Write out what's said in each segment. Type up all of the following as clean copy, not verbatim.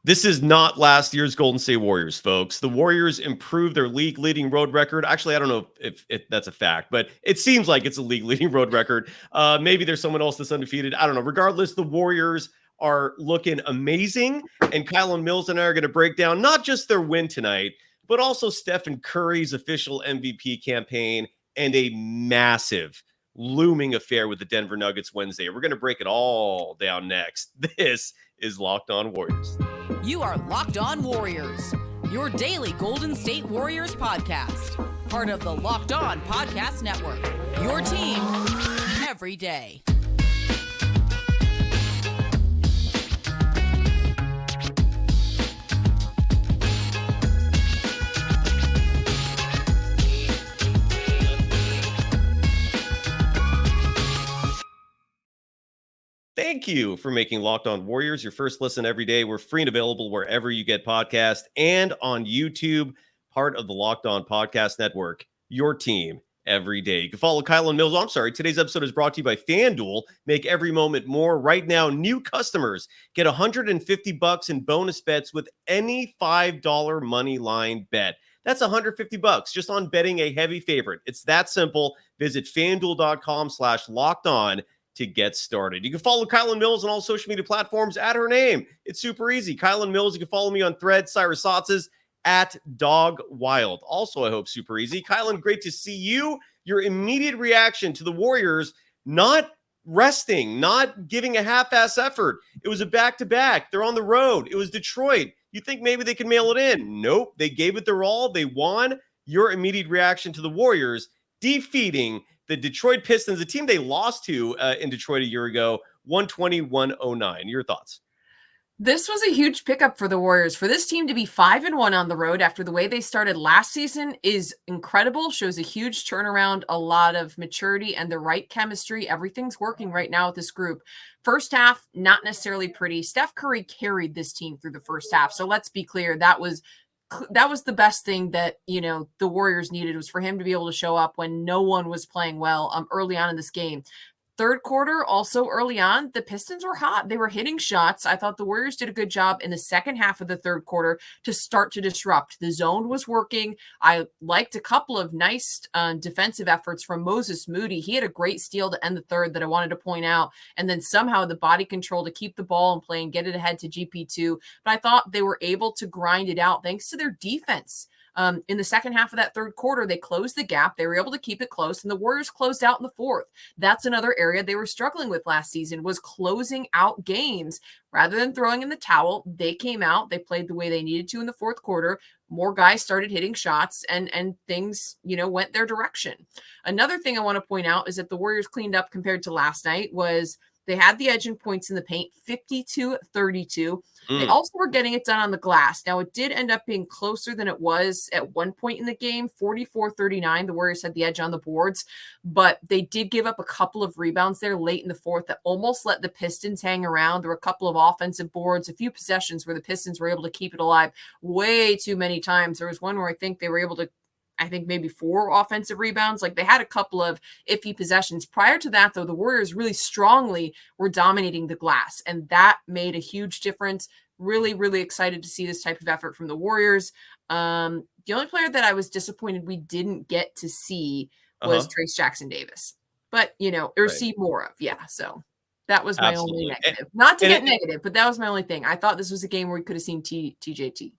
This is not last year's Golden State Warriors, folks. The Warriors improved their league-leading road record. Actually, I don't know if that's a fact, but it seems like it's a league-leading road record. Maybe there's someone else that's undefeated. I don't know. Regardless, the Warriors are looking amazing, and Kylen Mills and I are going to break down not just their win tonight, but also Stephen Curry's official MVP campaign and a massive looming affair with the Denver Nuggets Wednesday. We're going to break it all down next. This is Locked On Warriors. You are Locked On Warriors, your daily Golden State Warriors podcast. Part of the Locked On Podcast Network, your team every day. Thank you for making Locked On Warriors your first listen every day. We're free and available wherever you get podcasts and on YouTube, part of the Locked On Podcast Network, your team every day. You can follow Kylen Mills. I'm sorry. Today's episode is brought to you by FanDuel. Make every moment more. Right now, new customers get $150 in bonus bets with any $5 money line bet. That's $150 just on betting a heavy favorite. It's that simple. Visit FanDuel.com/locked-on to get started. You can follow Kylen Mills on all social media platforms at her name. It's super easy. Kylen Mills. You can follow me on Threads, Cyrus Saatsaz at Dog Wild. Also, I hope super easy. Kylen, great to see you. Your immediate reaction to the Warriors not resting, not giving a half-ass effort. It was a back-to-back. They're on the road. It was Detroit. You think maybe they can mail it in? Nope. They gave it their all. They won. Your immediate reaction to the Warriors defeating the Detroit Pistons, a team they lost to in Detroit a year ago, 120-109. Your thoughts? This was a huge pickup for the Warriors. For this team to be 5-1 on the road after the way they started last season is incredible. Shows a huge turnaround, a lot of maturity, and the right chemistry. Everything's working right now with this group. First half, not necessarily pretty. Steph Curry carried this team through the first half. So let's be clear, that was the best thing that, the Warriors needed, was for him to be able to show up when no one was playing well early on in this game. Third quarter, also early on, the Pistons were hot. They were hitting shots. I thought the Warriors did a good job in the second half of the third quarter to start to disrupt. The zone was working. I liked a couple of nice defensive efforts from Moses Moody. He had a great steal to end the third that I wanted to point out. And then somehow the body control to keep the ball in play and get it ahead to GP2. But I thought they were able to grind it out thanks to their defense. In the second half of that third quarter, they closed the gap. They were able to keep it close, and the Warriors closed out in the fourth. That's another area they were struggling with last season, was closing out games. Rather than throwing in the towel, they came out. They played the way they needed to in the fourth quarter. More guys started hitting shots, and things, went their direction. Another thing I want to point out is that the Warriors cleaned up compared to last night. Was they had the edge in points in the paint, 52-32. They also were getting it done on the glass. Now, it did end up being closer than it was at one point in the game, 44-39. The Warriors had the edge on the boards, but they did give up a couple of rebounds there late in the fourth that almost let the Pistons hang around. There were a couple of offensive boards, a few possessions where the Pistons were able to keep it alive way too many times. There was one where I think they were able to, maybe 4 offensive rebounds. Like, they had a couple of iffy possessions. Prior to that, though, the Warriors really strongly were dominating the glass, and that made a huge difference. Really, really excited to see this type of effort from the Warriors. The only player that I was disappointed we didn't get to see was Trayce Jackson-Davis. But, or see more of. Yeah, so that was my only negative. Not to get negative, but that was my only thing. I thought this was a game where we could have seen TJT.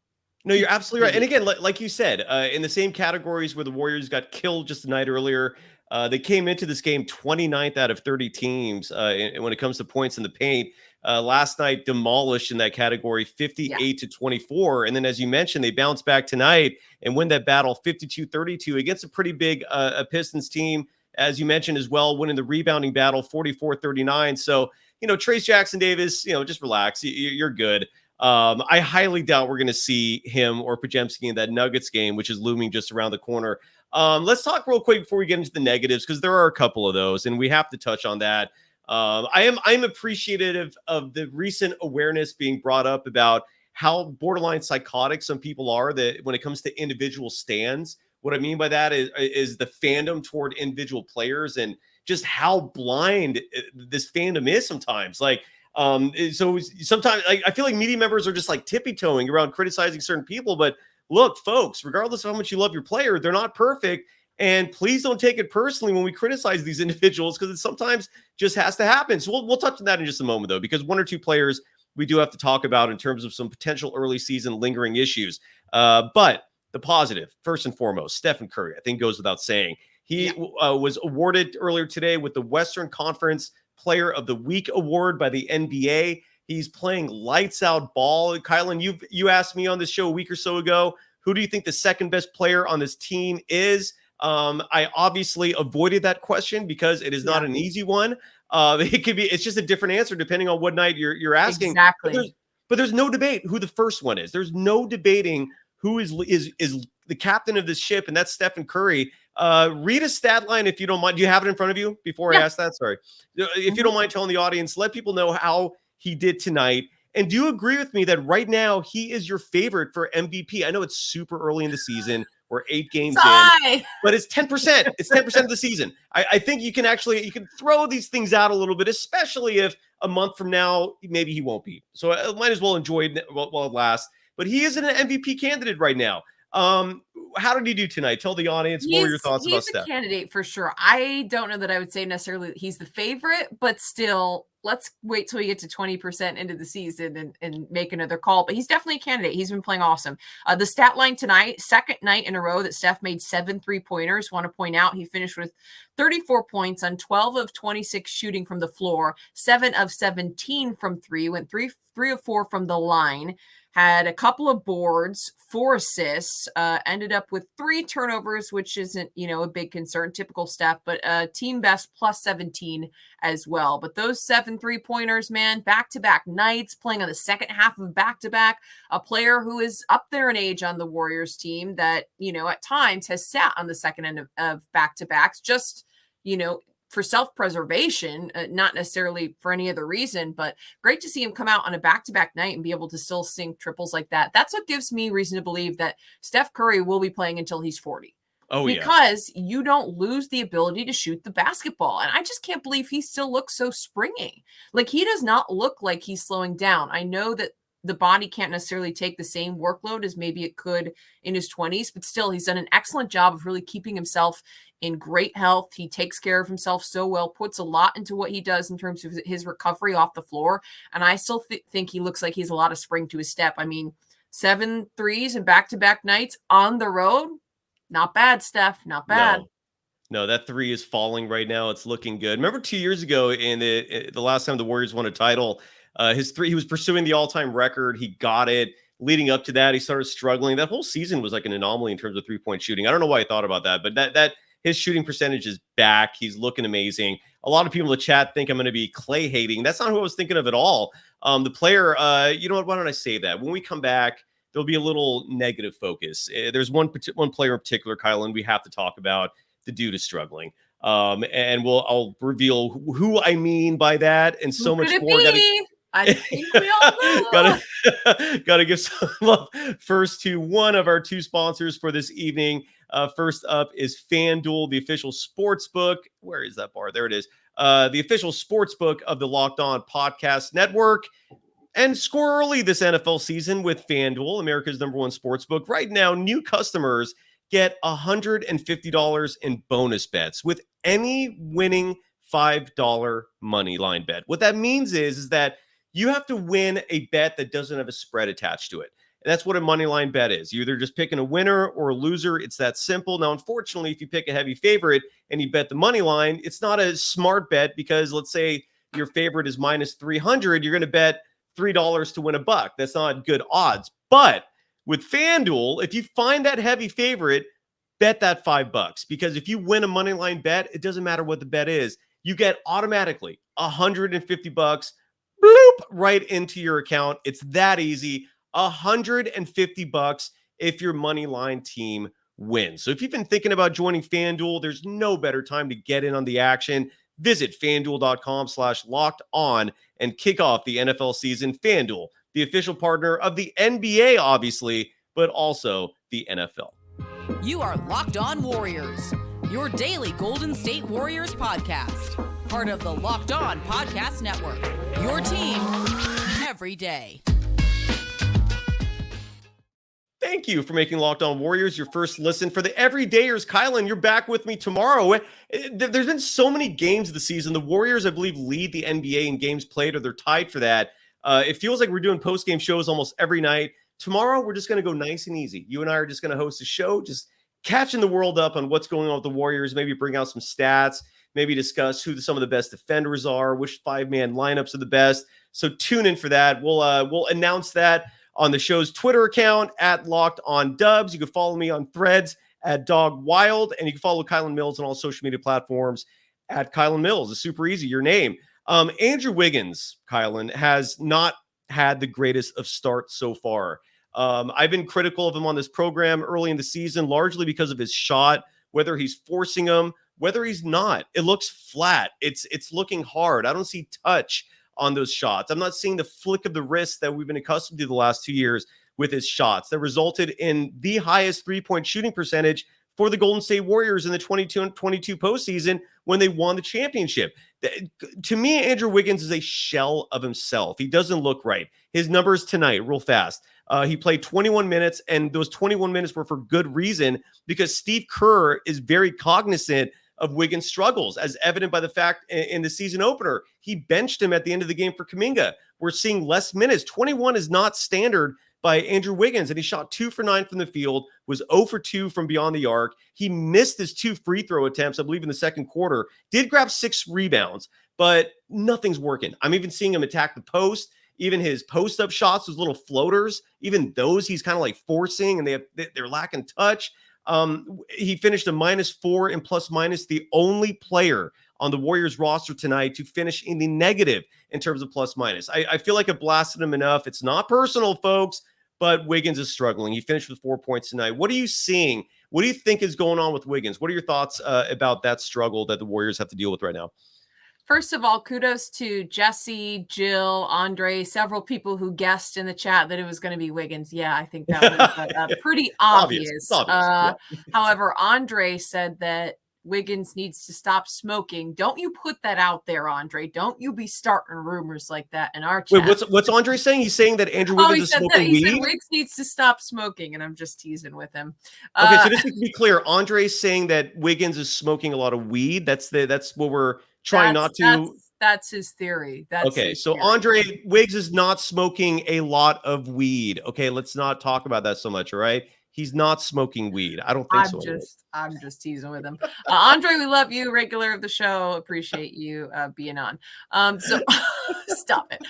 No, you're absolutely right. And again, like you said, in the same categories where the Warriors got killed just a night earlier, they came into this game 29th out of 30 teams when it comes to points in the paint. Last night, demolished in that category, 58-24. And then, as you mentioned, they bounced back tonight and win that battle 52-32 against a pretty big Pistons team, as you mentioned as well, winning the rebounding battle 44-39. So, Trayce Jackson-Davis, just relax. You're good. I highly doubt we're going to see him or Podziemski in that Nuggets game, which is looming just around the corner. Let's talk real quick before we get into the negatives, because there are a couple of those, and we have to touch on that. I'm appreciative of the recent awareness being brought up about how borderline psychotic some people are that when it comes to individual stands. What I mean by that is the fandom toward individual players and just how blind this fandom is sometimes. Like, So sometimes I feel like media members are just like tippy-toeing around criticizing certain people. But look, folks, regardless of how much you love your player, they're not perfect. And please don't take it personally when we criticize these individuals, because it sometimes just has to happen. So we'll touch on that in just a moment, though, because one or two players we do have to talk about in terms of some potential early season lingering issues. But the positive, first and foremost, Stephen Curry, I think goes without saying. He was awarded earlier today with the Western Conference Player of the Week award by the NBA. He's playing lights out ball. Kylen, you asked me on this show a week or so ago, who do you think the second best player on this team is? I obviously avoided that question because it is not an easy one. It's just a different answer depending on what night you're asking. Exactly. But there's no debate who the first one is. There's no debating who is the captain of this ship, and that's Stephen Curry. Read a stat line if you don't mind. Do you have it in front of you before I ask that? Sorry. If you don't mind telling the audience, let people know how he did tonight. And do you agree with me that right now he is your favorite for MVP? I know it's super early in the season. We're 8 games in, but it's 10%. It's 10% of the season. I think you can throw these things out a little bit, especially if a month from now, maybe he won't be. So I might as well enjoy it while it lasts. But he is an MVP candidate right now. How did he do tonight? Tell the audience what were your thoughts about Steph. He's a candidate for sure. I don't know that I would say necessarily he's the favorite, but still, let's wait till we get to 20% into the season and make another call. But he's definitely a candidate. He's been playing awesome. The stat line tonight, second night in a row that Steph made 7 3-pointers. Want to point out he finished with 34 points on 12 of 26 shooting from the floor, 7 of 17 from 3, went 3 of 4 from the line. Had a couple of boards, 4 assists, ended up with 3 turnovers, which isn't, a big concern, typical Steph, but team best plus 17 as well. But those 7 3-pointers, man, back-to-back nights, playing on the second half of back-to-back, a player who is up there in age on the Warriors team that, at times has sat on the second end of back-to-backs, just, for self-preservation, not necessarily for any other reason, but great to see him come out on a back-to-back night and be able to still sink triples like that. That's what gives me reason to believe that Steph Curry will be playing until he's 40. Because you don't lose the ability to shoot the basketball. And I just can't believe he still looks so springy. Like, he does not look like he's slowing down. I know that the body can't necessarily take the same workload as maybe it could in his 20s, but still he's done an excellent job of really keeping himself in great health. He takes care of himself so well, puts a lot into what he does in terms of his recovery off the floor. And I still think he looks like he's a lot of spring to his step. I mean, 7 threes and back-to-back nights on the road. Not bad, Steph. Not bad. No, that 3 is falling right now. It's looking good. Remember 2 years ago in the last time the Warriors won a title, his 3, he was pursuing the all-time record. He got it. Leading up to that, he started struggling. That whole season was like an anomaly in terms of 3-point shooting. I don't know why I thought about that, but that his shooting percentage is back. He's looking amazing. A lot of people in the chat think I'm going to be Clay hating. That's not who I was thinking of at all. The player, you know what? Why don't I say that? When we come back, there'll be a little negative focus. There's one player in particular, Kylen, we have to talk about. The dude is struggling. And I'll reveal who I mean by that and so much more. I think we all know. Gotta give some love first to one of our 2 sponsors for this evening. First up is FanDuel, the official sports book. Where is that bar? There it is. The official sports book of the Locked On Podcast Network. And score early this NFL season with FanDuel, America's #1 sports book. Right now, new customers get $150 in bonus bets with any winning $5 money line bet. What that means is that you have to win a bet that doesn't have a spread attached to it. And that's what a money line bet is. You're either just picking a winner or a loser. It's that simple. Now, unfortunately, if you pick a heavy favorite and you bet the money line, it's not a smart bet because let's say your favorite is minus 300. You're going to bet $3 to win $1. That's not good odds. But with FanDuel, if you find that heavy favorite, bet that $5 because if you win a money line bet, it doesn't matter what the bet is. You get automatically $150 bloop right into your account. It's that easy. $150 if your money line team wins. So if you've been thinking about joining FanDuel, there's no better time to get in on the action. Visit FanDuel.com/locked-on and kick off the NFL season. FanDuel, the official partner of the NBA, obviously, but also the NFL. You are Locked On Warriors, your daily Golden State Warriors podcast. part of the Locked On Podcast Network, your team every day. Thank you for making Locked On Warriors your first listen. For the everydayers, Kylen, you're back with me tomorrow. There's been so many games this season. The Warriors, I believe, lead the NBA in games played, or they're tied for that. It feels like we're doing post-game shows almost every night. Tomorrow, we're just going to go nice and easy. You and I are just going to host a show, just catching the world up on what's going on with the Warriors, maybe bring out some stats, maybe discuss who some of the best defenders are, which five-man lineups are the best. So tune in for that. We'll announce that on the show's Twitter account at Locked On Dubs. You can follow me on Threads at Dog Wild, and you can follow Kylen Mills on all social media platforms at Kylen Mills. It's super easy, your name. Andrew Wiggins, Kylen, has not had the greatest of starts so far. I've been critical of him on this program early in the season, largely because of his shot, whether he's forcing them, whether he's not. It looks flat. It's looking hard. I don't see touch on those shots. I'm not seeing the flick of the wrist that we've been accustomed to the last 2 years with his shots that resulted in the highest three-point shooting percentage for the Golden State Warriors in the 22 postseason when they won the championship. To me, Andrew Wiggins is a shell of himself. He doesn't look right. His numbers tonight, real fast. He played 21 minutes, and those 21 minutes were for good reason because Steve Kerr is very cognizant of Wiggins' struggles, as evident by the fact in the season opener, he benched him at the end of the game for Kuminga. We're seeing less minutes. 21 is not standard by Andrew Wiggins, and he shot 2 for 9 from the field, was 0 for 2 from beyond the arc. He missed his 2 free throw attempts, I believe, in the second quarter. Did grab 6 rebounds, but nothing's working. I'm even seeing him attack the post. Even his post-up shots, those little floaters, even those he's kind of like forcing, and they're lacking touch. He finished a -4 in plus minus, the only player on the Warriors roster tonight to finish in the negative in terms of plus minus. I feel like I blasted him enough. It's not personal, folks, but Wiggins is struggling. He finished with 4 points tonight. What are you seeing? What do you think is going on with Wiggins? What are your thoughts about that struggle that the Warriors have to deal with right now? First of all, kudos to Jesse, Jill, Andre, several people who guessed in the chat that it was going to be Wiggins. Yeah, I think that was pretty obvious. However, Andre said that Wiggins needs to stop smoking. Don't you put that out there, Andre. Don't you be starting rumors like that in our chat. Wait, what's Andre saying? He's saying that Andrew Wiggins is smoking weed? He said Wiggs needs to stop smoking, and I'm just teasing with him. Okay, so just to be clear, Andre's saying that Wiggins is smoking a lot of weed. That's what we're trying not to. That's his theory. So Andre, Wiggs is not smoking a lot of weed. Okay, let's not talk about that so much. All right, he's not smoking weed. I don't think so. I'm just teasing with him. Andre, we love you, regular of the show. Appreciate you being on. So stop it.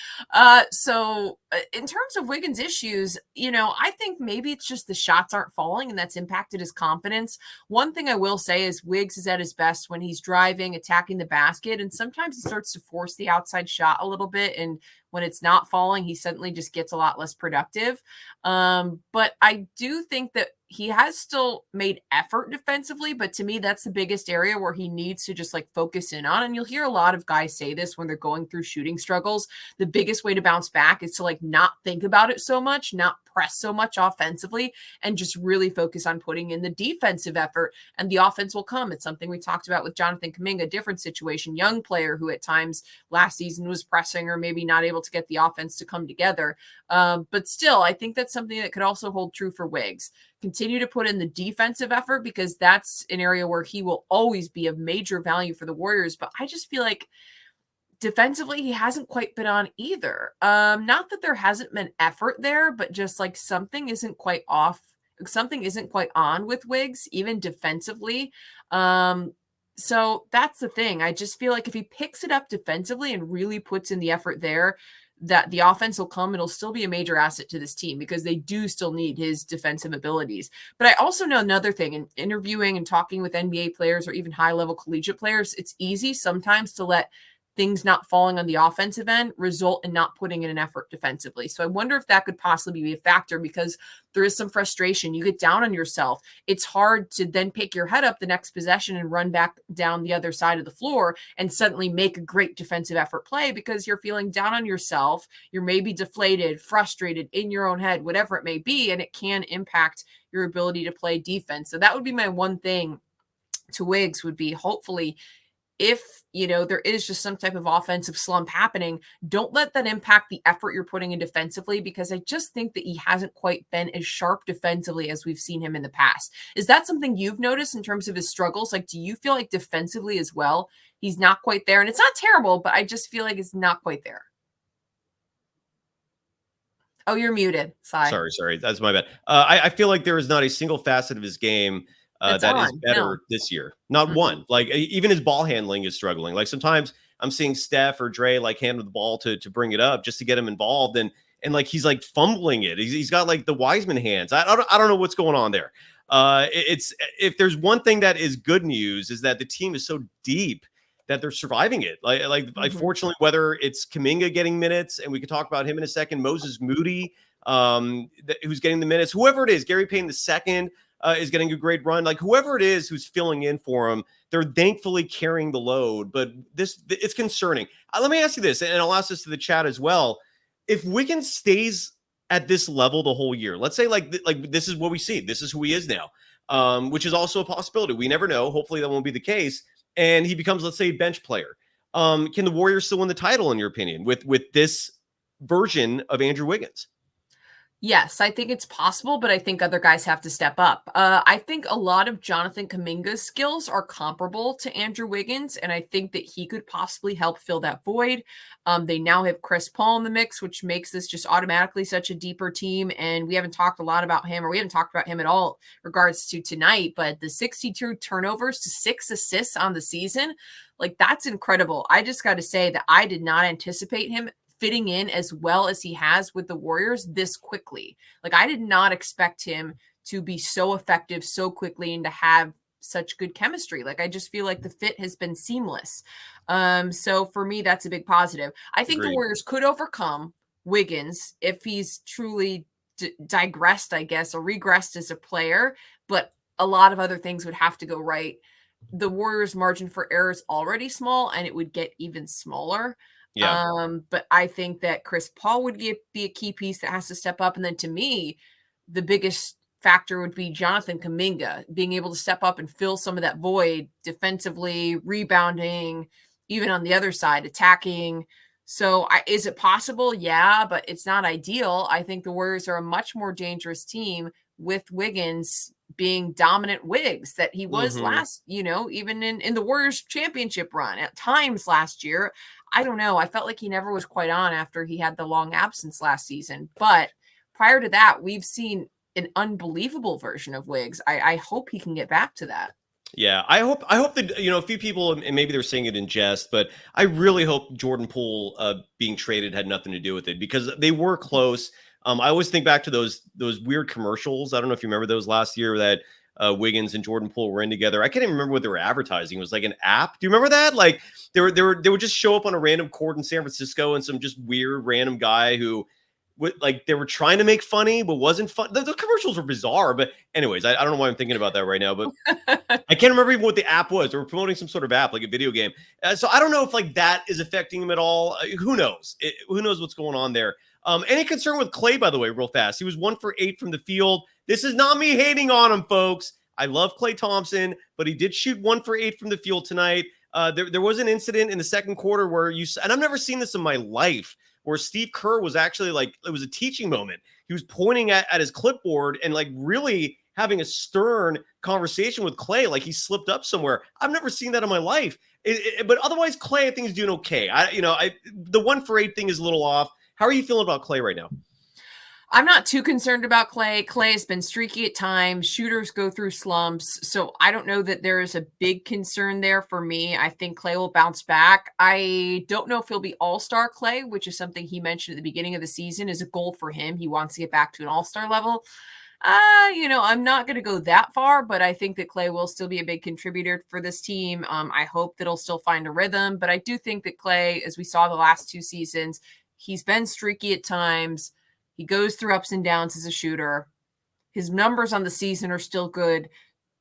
So in terms of Wiggins' issues, I think maybe it's just the shots aren't falling and that's impacted his confidence. One thing I will say is Wiggs is at his best when he's driving, attacking the basket, and sometimes he starts to force the outside shot a little bit. And when it's not falling, he suddenly just gets a lot less productive. But I do think that he has still made effort defensively, but to me, that's the biggest area where he needs to just focus in on. And you'll hear a lot of guys say this when they're going through shooting struggles. The biggest way to bounce back is to not think about it so much, not press so much offensively, and just really focus on putting in the defensive effort, and the offense will come. It's something we talked about with Jonathan Kuminga, different situation, young player who at times last season was pressing or maybe not able to get the offense to come together. But still, I think that's something that could also hold true for Wiggs. Continue to put in the defensive effort because that's an area where he will always be of major value for the Warriors. But I just feel like defensively, he hasn't quite been on either. Not that there hasn't been effort there, but just something isn't quite off. Something isn't quite on with Wiggs, even defensively. So that's the thing. I just feel like if he picks it up defensively and really puts in the effort there, that the offense will come. It'll still be a major asset to this team because they do still need his defensive abilities. But I also know another thing, in interviewing and talking with NBA players or even high-level collegiate players, it's easy sometimes to let things not falling on the offensive end result in not putting in an effort defensively. So I wonder if that could possibly be a factor because there is some frustration. You get down on yourself. It's hard to then pick your head up the next possession and run back down the other side of the floor and suddenly make a great defensive effort play because you're feeling down on yourself. You're maybe deflated, frustrated in your own head, whatever it may be, and it can impact your ability to play defense. So that would be my one thing to Wiggs would be hopefully if, there is just some type of offensive slump happening, don't let that impact the effort you're putting in defensively, because I just think that he hasn't quite been as sharp defensively as we've seen him in the past. Is that something you've noticed in terms of his struggles? Like, do you feel like defensively as well, he's not quite there? And it's not terrible, but I just feel like it's not quite there. Oh, you're muted. Sorry. That's my bad. I feel like there is not a single facet of his game that is better this year. Not one. Like, even his ball handling is struggling. Like, sometimes I'm seeing Steph or Dre like handle the ball to bring it up just to get him involved, and like he's like fumbling it. He's got like the Wiseman hands. I don't know what's going on there. It's if there's one thing that is good news, is that the team is so deep that they're surviving it. Like fortunately, whether it's Kuminga getting minutes, and we can talk about him in a second, Moses Moody, who's getting the minutes, whoever it is, Gary Payton II is getting a great run. Like, whoever it is who's filling in for him, they're thankfully carrying the load. But it's concerning. Let me ask you this, and I'll ask this to the chat as well. If Wiggins stays at this level the whole year, let's say like this is what we see, this is who he is now, which is also a possibility. We never know. Hopefully that won't be the case. And he becomes, let's say, a bench player. Can the Warriors still win the title, in your opinion, with this version of Andrew Wiggins? Yes, I think it's possible, but I think other guys have to step up. I think a lot of Jonathan Kuminga's skills are comparable to Andrew Wiggins, and I think that he could possibly help fill that void. They now have Chris Paul in the mix, which makes this just automatically such a deeper team, and we haven't talked a lot about him, or we haven't talked about him at all in regards to tonight, but the 62 turnovers to 6 assists on the season, like, that's incredible. I just got to say that I did not anticipate him fitting in as well as he has with the Warriors this quickly. Like, I did not expect him to be so effective so quickly and to have such good chemistry. Like, I just feel like the fit has been seamless. So for me, that's a big positive. I think the Warriors could overcome Wiggins if he's truly digressed, I guess, or regressed as a player, but a lot of other things would have to go right. The Warriors' margin for error is already small, and it would get even smaller. Yeah. But I think that Chris Paul would be a key piece that has to step up. And then to me, the biggest factor would be Jonathan Kuminga being able to step up and fill some of that void defensively, rebounding, even on the other side, attacking. So is it possible? Yeah, but it's not ideal. I think the Warriors are a much more dangerous team with Wiggins being dominant Wiggs that he was last, even in the Warriors championship run at times last year. I don't know. I felt like he never was quite on after he had the long absence last season. But prior to that, we've seen an unbelievable version of Wiggs. I hope he can get back to that. Yeah, I hope that, a few people, and maybe they're saying it in jest, but I really hope Jordan Poole being traded had nothing to do with it, because they were close. I always think back to those weird commercials. I don't know if you remember those last year that Wiggins and Jordan Poole were in together. I can't even remember what they were advertising. It was like an app. Do you remember that? Like, they would just show up on a random court in San Francisco, and some just weird random guy who like they were trying to make funny but wasn't fun. The commercials were bizarre, but anyways, I don't know why I'm thinking about that right now, but I can't remember even what the app was. They were promoting some sort of app, like a video game. So I don't know if like that is affecting him at all. Who knows? Who knows what's going on there? Any concern with Clay, by the way, real fast? He was 1 for 8 from the field. This is not me hating on him, folks. I love Klay Thompson, but he did shoot 1 for 8 from the field tonight. There was an incident in the second quarter where and I've never seen this in my life, where Steve Kerr was actually like, it was a teaching moment. He was pointing at his clipboard and like really having a stern conversation with Klay, like he slipped up somewhere. I've never seen that in my life. But otherwise, Klay, I think, is doing okay. The 1 for 8 thing is a little off. How are you feeling about Klay right now? I'm not too concerned about Klay. Klay has been streaky at times. Shooters go through slumps. So I don't know that there is a big concern there for me. I think Klay will bounce back. I don't know if he'll be all-star Klay, which is something he mentioned at the beginning of the season is a goal for him. He wants to get back to an all-star level. I'm not going to go that far, but I think that Klay will still be a big contributor for this team. I hope that he'll still find a rhythm, but I do think that Klay, as we saw the last 2 seasons, he's been streaky at times. He goes through ups and downs as a shooter. His numbers on the season are still good,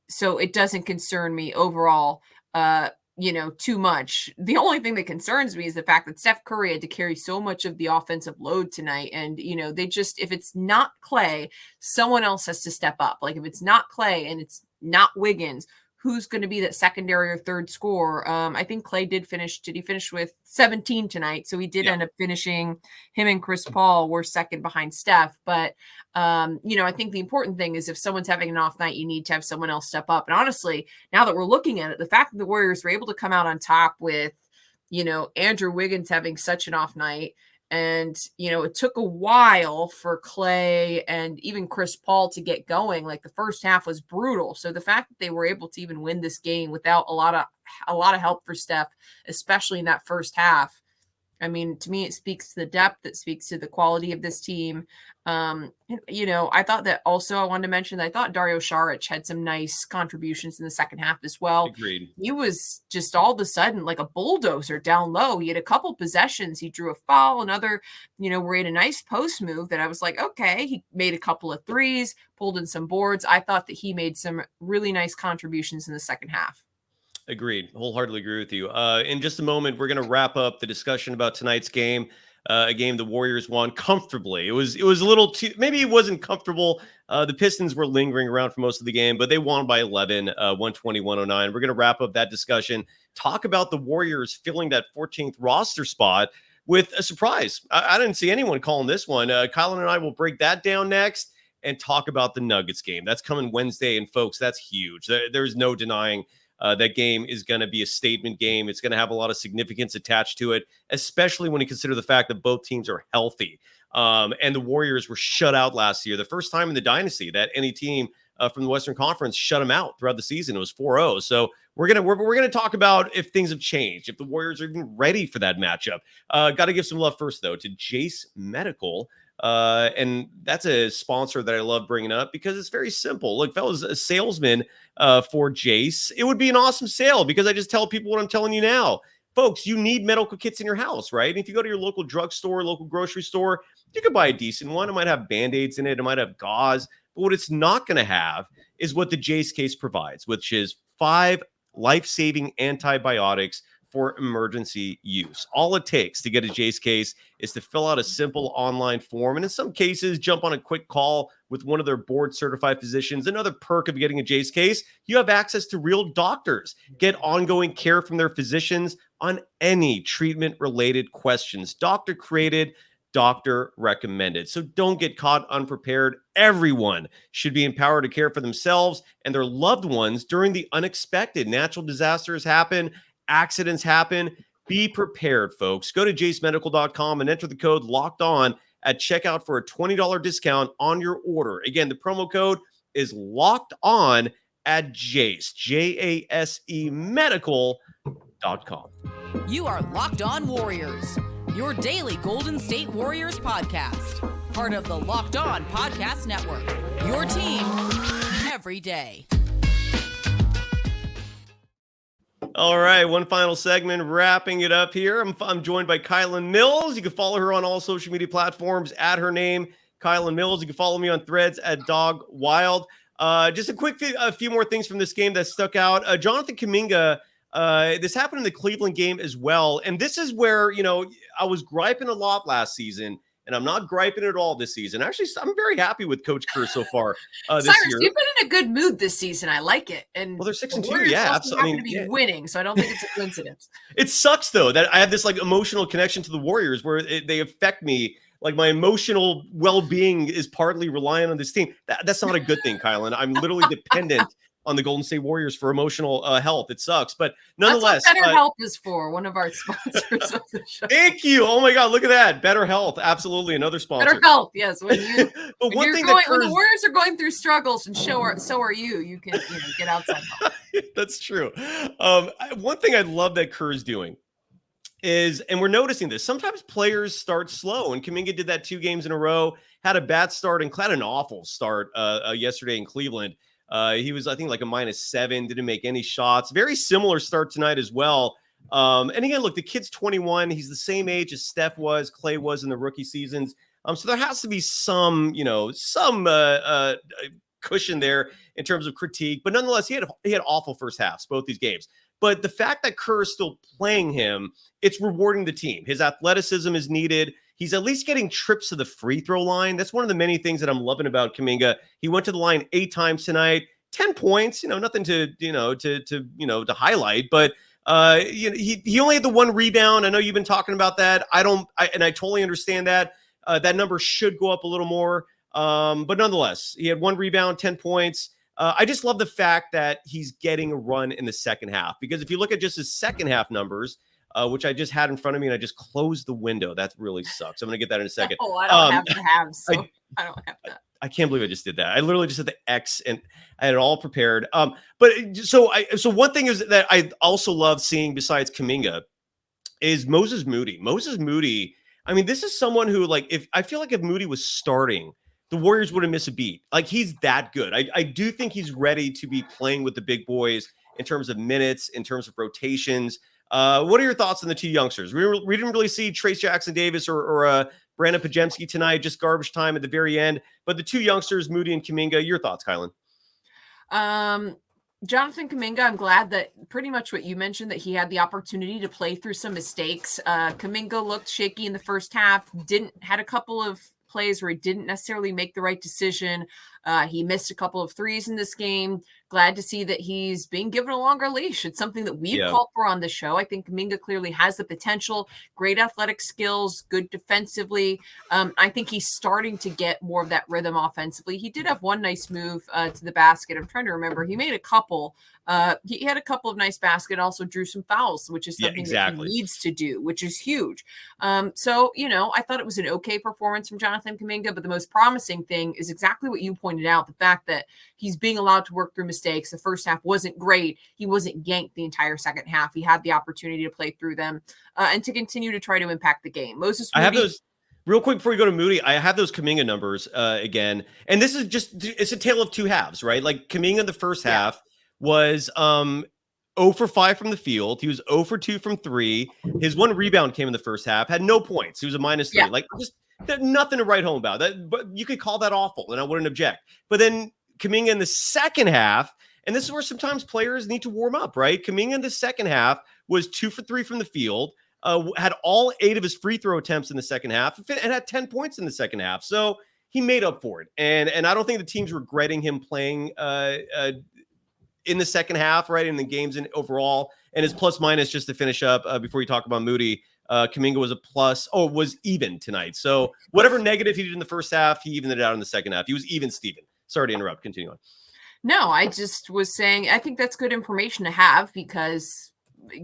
so it doesn't concern me overall, too much. The only thing that concerns me is the fact that Steph Curry had to carry so much of the offensive load tonight, and, if it's not Klay, someone else has to step up. Like, if it's not Klay and it's not Wiggins, who's going to be that secondary or third scorer. I think Clay did he finish with 17 tonight? So he did end up finishing. Him and Chris Paul were second behind Steph. But, I think the important thing is if someone's having an off night, you need to have someone else step up. And honestly, now that we're looking at it, the fact that the Warriors were able to come out on top with, Andrew Wiggins having such an off night. And, it took a while for Clay and even Chris Paul to get going. Like the first half was brutal. So the fact that they were able to even win this game without a lot of help for Steph, especially in that first half, I mean, to me, it speaks to the depth. It speaks to the quality of this team. I thought that also I wanted to mention that I thought Dario Saric had some nice contributions in the second half as well. Agreed. He was just all of a sudden like a bulldozer down low. He had a couple possessions. He drew a foul, another, where he had a nice post move that I was like, okay, he made a couple of threes, pulled in some boards. I thought that he made some really nice contributions in the second half. Agreed. Wholeheartedly agree with you. In just a moment, we're going to wrap up the discussion about tonight's game. A game the Warriors won comfortably. It was a little too, maybe it wasn't comfortable. The Pistons were lingering around for most of the game, but they won by 11, 120-109. We're going to wrap up that discussion. Talk about the Warriors filling that 14th roster spot with a surprise. I didn't see anyone calling this one. Kylen and I will break that down next and talk about the Nuggets game. That's coming Wednesday, and folks, that's huge. There's no denying that game is going to be a statement game. It's going to have a lot of significance attached to it, especially when you consider the fact that both teams are healthy. And the Warriors were shut out last year, the first time in the dynasty that any team from the Western Conference shut them out throughout the season. It was 4-0. So we're gonna talk about if things have changed, if the Warriors are even ready for that matchup. Got to give some love first, though, to Jase Medical. And that's a sponsor that I love bringing up because it's very simple. Look, if I was a salesman for Jase, it would be an awesome sale because I just tell people what I'm telling you now. Folks, you need medical kits in your house, right? And if you go to your local drugstore, local grocery store, you can buy a decent one. It might have Band-Aids in it. It might have gauze. But what it's not going to have is what the Jase case provides, which is 5 life-saving antibiotics for emergency use. All it takes to get a Jase case is to fill out a simple online form, and in some cases, jump on a quick call with one of their board-certified physicians. Another perk of getting a Jase case, you have access to real doctors. Get ongoing care from their physicians on any treatment-related questions. Doctor-created, doctor recommended. So don't get caught unprepared. Everyone should be empowered to care for themselves and their loved ones during the unexpected. Natural disasters happen. Accidents happen. Be prepared, folks. Go to jasemedical.com and enter the code Locked On at checkout for a $20 discount on your order. Again, the promo code is Locked On at Jase, Jase medical.com. You are Locked On Warriors, your daily Golden State Warriors podcast. Part of the Locked On Podcast Network, your team every day. All right, one final segment, wrapping it up here. I'm joined by Kylen Mills. You can follow her on all social media platforms at her name, Kylen Mills. You can follow me on Threads at Dog Wild. Just a few more things from this game that stuck out. Jonathan Kuminga, this happened in the Cleveland game as well. And this is where, I was griping a lot last season, and I'm not griping at all this season. Actually, I'm very happy with Coach Kerr so far this Cyrus, year. you've been in a good mood this season. I like it. And well, they're 6-2. Yeah, absolutely. I mean, to be winning, so I don't think it's a coincidence. It sucks though that I have this like emotional connection to the Warriors where they affect me. Like my emotional well-being is partly reliant on this team. That's not a good thing, Kylen. I'm literally dependent on the Golden State Warriors for emotional health. It sucks, but nonetheless, that's what BetterHelp is for. One of our sponsors of the show. Thank you. Oh my God, look at that. BetterHelp, absolutely another sponsor. BetterHelp, yes. When when the Warriors are going through struggles, and so are you. You can get outside help. That's true. One thing I love that Kerr is doing is, and we're noticing this, sometimes players start slow, and Kuminga did that 2 games in a row, had a bad start, and had an awful start yesterday in Cleveland. He was, I think, like a -7, didn't make any shots. Very similar start tonight as well. And again, look, the kid's 21. He's the same age as Steph was, Clay was in the rookie seasons. So there has to be some cushion there in terms of critique. But nonetheless, he had awful first halves, both these games. But the fact that Kerr is still playing him, it's rewarding the team. His athleticism is needed. He's at least getting trips to the free throw line. That's one of the many things that I'm loving about Kuminga. He went to the line 8 times tonight, 10 points, nothing to highlight, but he only had the one rebound. I know you've been talking about that. I totally understand that. That number should go up a little more. But nonetheless, he had one rebound, 10 points. I just love the fact that he's getting a run in the second half, because if you look at just his second half numbers, which I just had in front of me and I just closed the window. That really sucks. I'm going to get that in a second. Oh, I don't have the halves, so I don't have that. I can't believe I just did that. I literally just did the X and I had it all prepared. But so one thing is that I also love seeing, besides Kuminga, is Moses Moody. Moses Moody, I mean, this is someone who, like, if Moody was starting, the Warriors wouldn't miss a beat. Like, he's that good. I do think he's ready to be playing with the big boys in terms of minutes, in terms of rotations. What are your thoughts on the two youngsters? We didn't really see Trayce Jackson-Davis or Brandon Pajemski tonight, just garbage time at the very end. But the two youngsters, Moody and Kuminga, your thoughts, Kylen? Jonathan Kuminga, I'm glad that pretty much what you mentioned, that he had the opportunity to play through some mistakes. Kuminga looked shaky in the first half, had a couple of plays where he didn't necessarily make the right decision. He missed a couple of threes in this game. Glad to see that he's being given a longer leash. It's something that we've called for on the show. I think Kuminga clearly has the potential, great athletic skills, good defensively. I think he's starting to get more of that rhythm offensively. He did have one nice move to the basket. I'm trying to remember. He made a couple. He had a couple of nice baskets, also drew some fouls, which is something that he needs to do, which is huge. So, I thought it was an okay performance from Jonathan Kuminga, but the most promising thing is exactly what you pointed out, the fact that he's being allowed to work through mistakes. The first half wasn't great. He wasn't yanked the entire second half. He had the opportunity to play through them and to continue to try to impact the game. Moses Moody, I have those real quick before you go to Moody. I have those Kuminga numbers again. And this is it's a tale of two halves, right? Like, Kuminga the first half was 0 for 5 from the field. He was 0 for 2 from 3. His one rebound came in the first half, had no points. He was a -3. Like, just nothing to write home about. That, but you could call that awful, and I wouldn't object. But then Kuminga in the second half, and this is where sometimes players need to warm up, right? Kuminga in the second half was 2 for 3 from the field, had all 8 of his free throw attempts in the second half, and had 10 points in the second half. So he made up for it. And I don't think the team's regretting him playing in the second half, right, in the games and overall. And his plus minus, just to finish up before you talk about Moody, Kuminga was even tonight. So whatever negative he did in the first half, he evened it out in the second half. He was even, Steven. Sorry to interrupt. Continue on. No, I just was saying, I think that's good information to have, because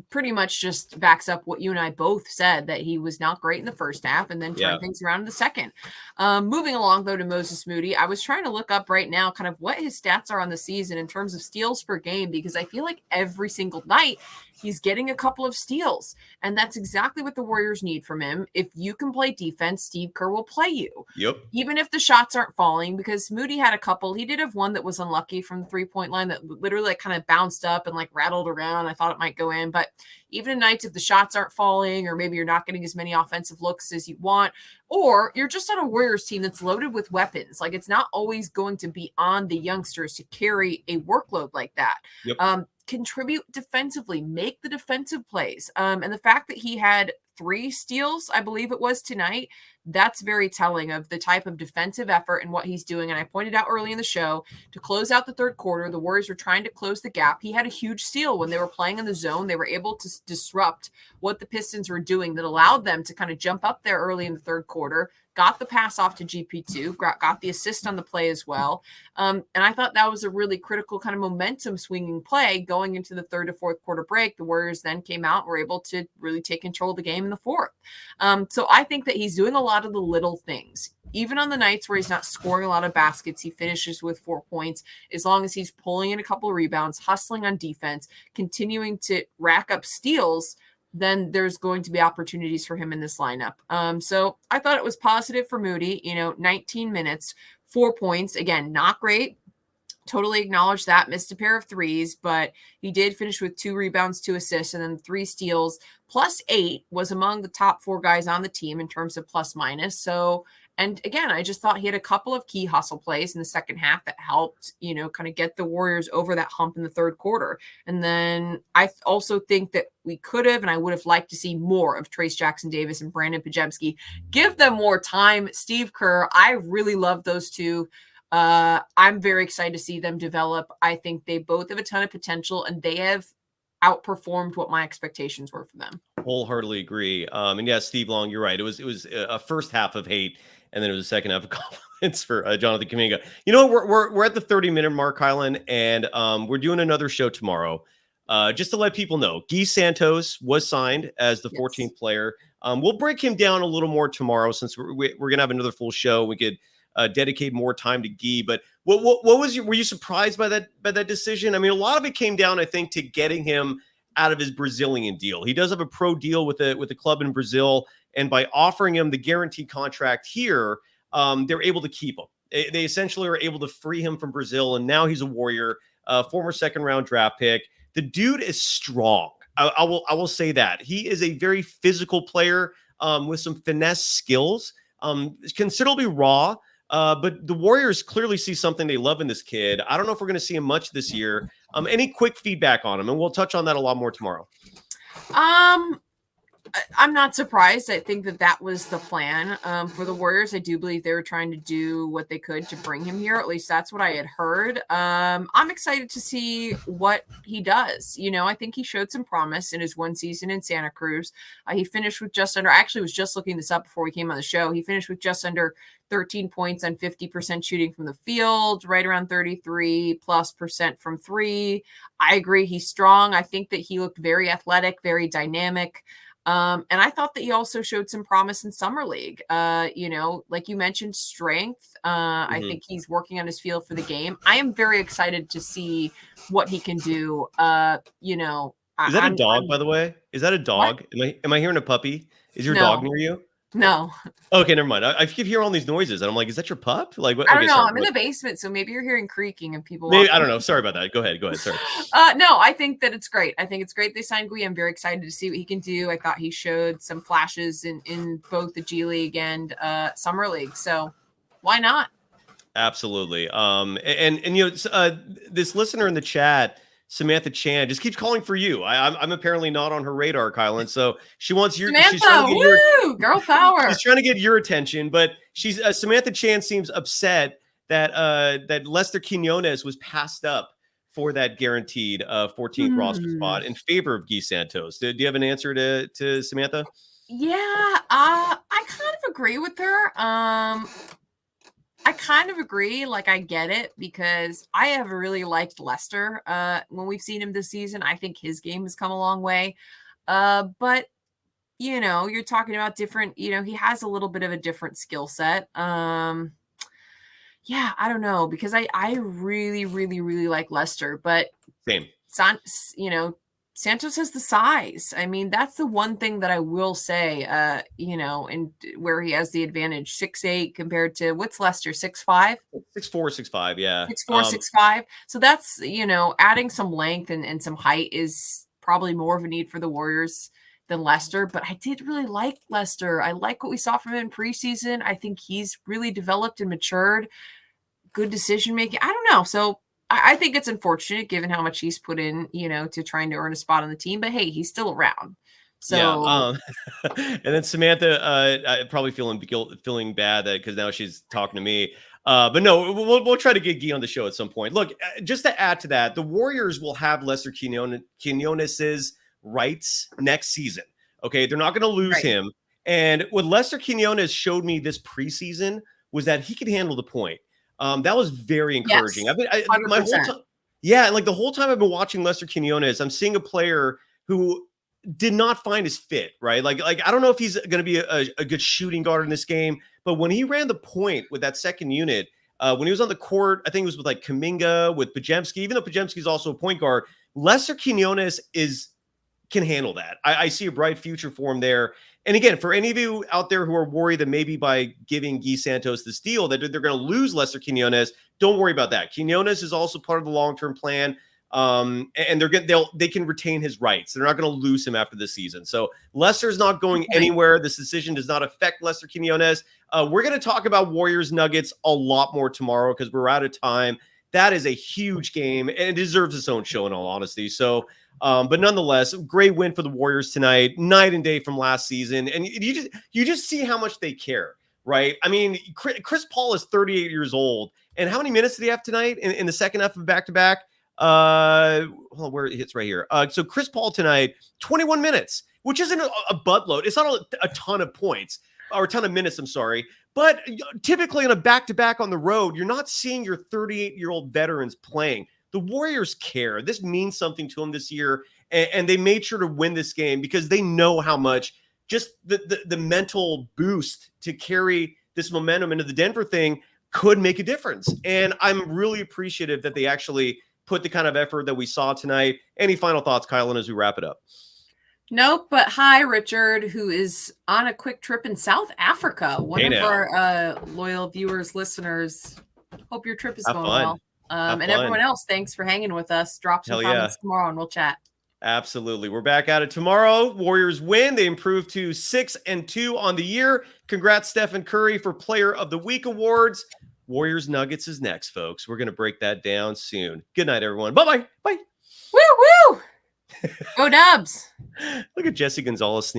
pretty much just backs up what you and I both said, that he was not great in the first half and then turned things around in the second. Moving along, though, to Moses Moody, I was trying to look up right now kind of what his stats are on the season in terms of steals per game, because I feel like every single night he's getting a couple of steals, and that's exactly what the Warriors need from him. If you can play defense, Steve Kerr will play you. Yep. Even if the shots aren't falling, because Moody had a couple. He did have one that was unlucky from the three-point line that literally kind of bounced up and rattled around. I thought it might go in, but even in nights if the shots aren't falling, or maybe you're not getting as many offensive looks as you want, or you're just on a Warriors team that's loaded with weapons, it's not always going to be on the youngsters to carry a workload like that. Yep. Contribute defensively, make the defensive plays. And the fact that he had 3 steals, I believe it was tonight, that's very telling of the type of defensive effort and what he's doing. And I pointed out early in the show, to close out the third quarter, the Warriors were trying to close the gap. He had a huge steal when they were playing in the zone. They were able to disrupt what the Pistons were doing that allowed them to kind of jump up there early in the third quarter, got the pass off to GP2, got the assist on the play as well. And I thought that was a really critical kind of momentum swinging play going into the third to fourth quarter break. The Warriors then came out and were able to really take control of the game in the fourth. So I think that he's doing a lot of the little things. Even on the nights where he's not scoring a lot of baskets, he finishes with 4 points. As long as he's pulling in a couple of rebounds, hustling on defense, continuing to rack up steals, then there's going to be opportunities for him in this lineup. So I thought it was positive for Moody, 19 minutes, 4 points. Again, not great. Totally acknowledge that. Missed a pair of threes, but he did finish with 2 rebounds, 2 assists, and then 3 steals. Plus 8 was among the top 4 guys on the team in terms of plus minus. So, and again, I just thought he had a couple of key hustle plays in the second half that helped, kind of get the Warriors over that hump in the third quarter. And then I also think that we could have, and I would have liked to see more of Trayce Jackson-Davis and Brandon Pajemski. Give them more time. Steve Kerr, I really love those two. I'm very excited to see them develop. I think they both have a ton of potential, and they have outperformed what my expectations were for them. Wholeheartedly agree. And yeah, Steve Long, you're right. It was a first half of hate, and then it was a second half of compliments for Jonathan Kuminga. You know, we're at the 30-minute mark, Kylen, and we're doing another show tomorrow. Just to let people know, Gui Santos was signed as the 14th player. We'll break him down a little more tomorrow since we're gonna have another full show. We could dedicate more time to Gui. But what was were you surprised by that decision? I mean, a lot of it came down, I think, to getting him out of his Brazilian deal. He does have a pro deal with a club in Brazil, and by offering him the guaranteed contract here, they're able to keep him. They essentially are able to free him from Brazil, and now he's a Warrior, former second-round draft pick. The dude is strong. I will say that. He is a very physical player with some finesse skills, considerably raw, but the Warriors clearly see something they love in this kid. I don't know if we're going to see him much this year. Any quick feedback on him? And we'll touch on that a lot more tomorrow. I'm not surprised. I think that was the plan for the Warriors. I do believe they were trying to do what they could to bring him here. At least that's what I had heard. I'm excited to see what he does. You know, I think he showed some promise in his one season in Santa Cruz. He finished with just under, I actually was just looking this up before we came on the show. He finished with just under 13 points on 50% shooting from the field, right around 33+% from three. I agree. He's strong. I think that he looked very athletic, very dynamic. And I thought that he also showed some promise in summer league. You know, like you mentioned, strength. I think he's working on his feel for the game. I am very excited to see what he can do. You know, is that a dog, by the way? Is that a dog? Am I hearing a puppy? Is your dog near you? No. Okay, never mind. I keep hearing all these noises, and I'm like, is that your pup? Like, what? I don't know. Sorry, I'm in the basement, so maybe you're hearing creaking and people. Maybe, I don't know. Sorry about that. Go ahead. Sorry. No, I think that it's great. I think it's great they signed Gui. I'm very excited to see what he can do. I thought he showed some flashes in both the G League and Summer League. So why not? Absolutely. And you know, this listener in the chat, Samantha Chan, just keeps calling for you. I'm apparently not on her radar, Kylen. So she wants your Samantha, girl power. She's trying to get your attention, but she's Samantha Chan seems upset that that Lester Quinones was passed up for that guaranteed 14th roster spot in favor of Gui Santos. Do you have an answer to Samantha? Yeah, I kind of agree with her. I kind of agree. Like, I get it because I have really liked Lester when we've seen him this season. I think his game has come a long way. But, you know, you're talking about different, you know, he has a little bit of a different skill set. Yeah, I don't know because I really, really, really like Lester. But, same. You know, Santos has the size. I mean, that's the one thing that I will say, you know, and where he has the advantage, 6'8" compared to what's Lester, 6'5"? 6'4", 6'5", yeah. 6'4", 6'5". So that's, you know, adding some length and some height is probably more of a need for the Warriors than Lester. But I did really like Lester. I like what we saw from him in preseason. I think he's really developed and matured. Good decision making. I don't know. So I think it's unfortunate given how much he's put in, you know, to trying to earn a spot on the team. But hey, he's still around. So yeah. And then Samantha, probably feeling bad that because now she's talking to me. But no, we'll try to get Gui on the show at some point. Look, just to add to that, the Warriors will have Lester Quinones's rights next season. Okay, they're not going to lose him. And what Lester Quinones showed me this preseason was that he could handle the point. That was very encouraging. Yes, my whole time, like the whole time I've been watching Lester Quinones, I'm seeing a player who did not find his fit, right? Like I don't know if he's going to be a good shooting guard in this game, but when he ran the point with that second unit, when he was on the court, I think it was with like Kuminga, with Podziemski, even though Podziemski is also a point guard, Lester Quinones can handle that. I see a bright future for him there. And again, for any of you out there who are worried that maybe by giving Gui Santos this deal that they're going to lose Lester Quinones, don't worry about that. Quinones is also part of the long-term plan, and they can retain his rights. They're not going to lose him after this season. So Lester's not going anywhere. This decision does not affect Lester Quinones. We're going to talk about Warriors Nuggets a lot more tomorrow because we're out of time. That is a huge game, and it deserves its own show in all honesty. So, but nonetheless, great win for the Warriors tonight, night and day from last season. And you just see how much they care, right? I mean, Chris Paul is 38 years old. And how many minutes did he have tonight in the second half of back-to-back? Hold on, where it hits right here. So Chris Paul tonight, 21 minutes, which isn't a buttload. It's not a ton of points or a ton of minutes, I'm sorry. But typically in a back-to-back on the road, you're not seeing your 38-year-old veterans playing. The Warriors care. This means something to them this year, and they made sure to win this game because they know how much just the mental boost to carry this momentum into the Denver thing could make a difference. And I'm really appreciative that they actually put the kind of effort that we saw tonight. Any final thoughts, Kylen, as we wrap it up? Nope, but hi, Richard, who is on a quick trip in South Africa. One of our loyal viewers, listeners. Hope your trip is going well. And everyone else, thanks for hanging with us. Drop some comments tomorrow and we'll chat. Absolutely. We're back at it tomorrow. Warriors win. They improve to 6-2 on the year. Congrats, Steph and Curry, for Player of the Week awards. Warriors Nuggets is next, folks. We're going to break that down soon. Good night, everyone. Bye-bye. Bye. Woo, woo. Go Dubs. Look at Jesse Gonzalez sneak.